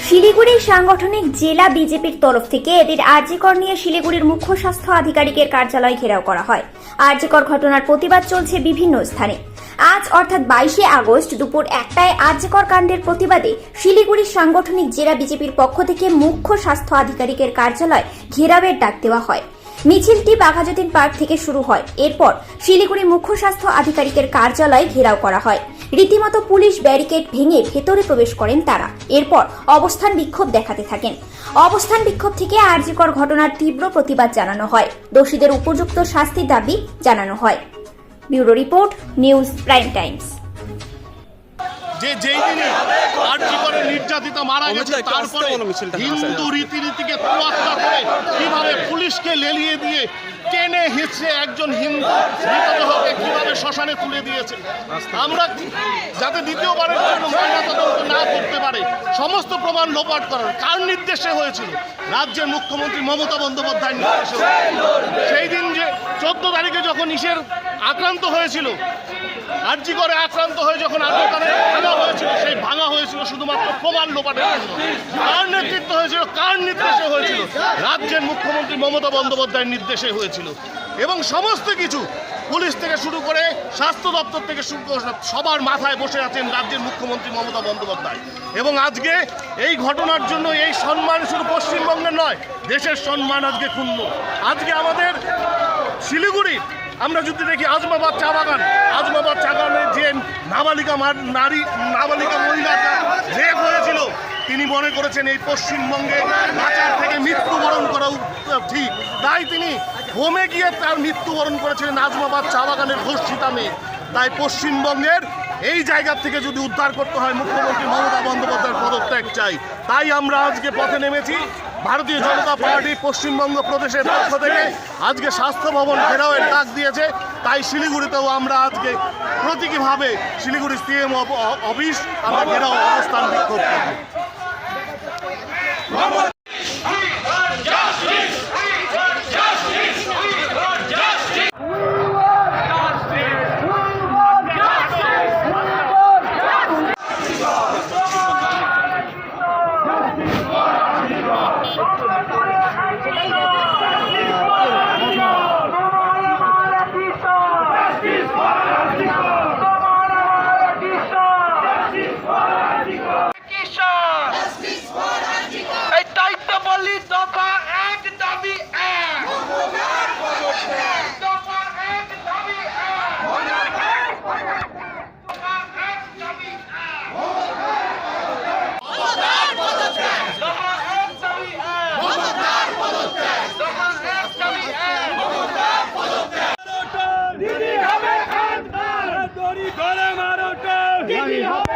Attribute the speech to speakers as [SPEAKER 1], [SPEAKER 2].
[SPEAKER 1] শিলিগুড়ির সাংগঠনিক জেলা বিজেপির তরফ থেকে এদিন আরজিকর নিয়ে শিলিগুড়ির মুখ্য স্বাস্থ্য আধিকারিকের কার্যালয় ঘেরাও করা হয়। আরজিকর ঘটনার প্রতিবাদ চলছে বিভিন্ন স্থানে। আজ অর্থাৎ 22শে আগস্ট দুপুর 1টায় আরজিকর কাণ্ডের প্রতিবাদে শিলিগুড়ির সাংগঠনিক জেলা বিজেপির পক্ষ থেকে মুখ্য স্বাস্থ্য আধিকারিকের কার্যালয় ঘেরাওয়ের ডাক দেওয়া হয়। মিছিলটি বাঘাযতীন পার্ক থেকে শুরু হয়। এরপর শিলিগুড়ি মুখ্য স্বাস্থ্য আধিকারিকের কার্যালয় ঘেরাও করা হয়। রীতিমতো পুলিশ ব্যারিকেড ভেঙে ভেতরে প্রবেশ করেন তারা। এরপর অবস্থান বিক্ষোভ দেখাতে থাকেন। অবস্থান বিক্ষোভ থেকে আরজিকর ঘটনার তীব্র প্রতিবাদ জানানো হয়। দোষীদের উপযুক্ত শাস্তির দাবি জানানো হয়। Bureau report, news prime Times.
[SPEAKER 2] যেই দিনে আরজিকরে নির্যাতিতা মারা গেছে, তারপরে হিন্দু রীতিনীতিকে তোয়াক্কা করে কিভাবে পুলিশকে লেলিয়ে দিয়ে টেনে হিঁচড়ে একজন হিন্দু মৃতদেহকে কিভাবে শ্মশানে তুলে দিয়েছে। আমরা যাতে দ্বিতীয়বারের জন্য ময়নাতদন্ত না করতে পারে সমস্ত প্রমাণ লোপাট করার কার নির্দেশে হয়েছিল? রাজ্যের মুখ্যমন্ত্রী মমতা বন্দ্যোপাধ্যায়ের নির্দেশে। সেই দিন যে 14 তারিখে যখন ইসের আক্রান্ত হয়েছিল, আরজিকরে আক্রান্ত হয়ে যখন আরজিকরে ভাঙা হয়েছিল, সেই ভাঙা হয়েছিল শুধুমাত্র প্রমাণ লোপাটের জন্য। কার নেতৃত্ব হয়েছিল, কার নির্দেশে হয়েছিল? রাজ্যের মুখ্যমন্ত্রী মমতা বন্দ্যোপাধ্যায়ের নির্দেশে হয়েছিল। এবং সমস্ত কিছু পুলিশ থেকে শুরু করে স্বাস্থ্য দপ্তর থেকে শুরু করে সবার মাথায় বসে আছেন রাজ্যের মুখ্যমন্ত্রী মমতা বন্দ্যোপাধ্যায়। এবং আজকে এই ঘটনার জন্য এই সম্মান শুধু পশ্চিমবঙ্গের নয়, দেশের সম্মান আজকে ক্ষুণ্ণ। আজকে আমাদের শিলিগুড়ির আমরা যদি দেখি আজমাবাদ চা বাগান, আজমাবাদ চা বাগানে যে নাবালিকা মহিলা রেপ হয়েছিল, তিনি মনে করেছেন এই পশ্চিমবঙ্গে বাঁচার থেকে মৃত্যুবরণ করা ঠিক, তাই তিনি হোমে গিয়ে তার মৃত্যুবরণ করেছিলেন আজমাবাদ চা বাগানের ধর্ষিতা মেয়ে। তাই পশ্চিমবঙ্গের এই জায়গা থেকে যদি উদ্ধার করতে হয়, মুখ্যমন্ত্রী মমতা বন্দ্যোপাধ্যায়ের পদত্যাগ চাই। তাই আমরা আজকে পথে নেমেছি। ভারতীয় জনতা পার্টি পশ্চিমবঙ্গ প্রদেশের পক্ষ থেকে আজকে স্বাস্থ্য ভবন ঘেরাওয়ের ডাক দিয়েছে। তাই শিলিগুড়িতেও আমরা আজকে প্রতীকীভাবে শিলিগুড়ি সিএম অফিস আমরা ঘেরাও অবস্থান বিক্ষোভ করব।
[SPEAKER 3] দিদি হবে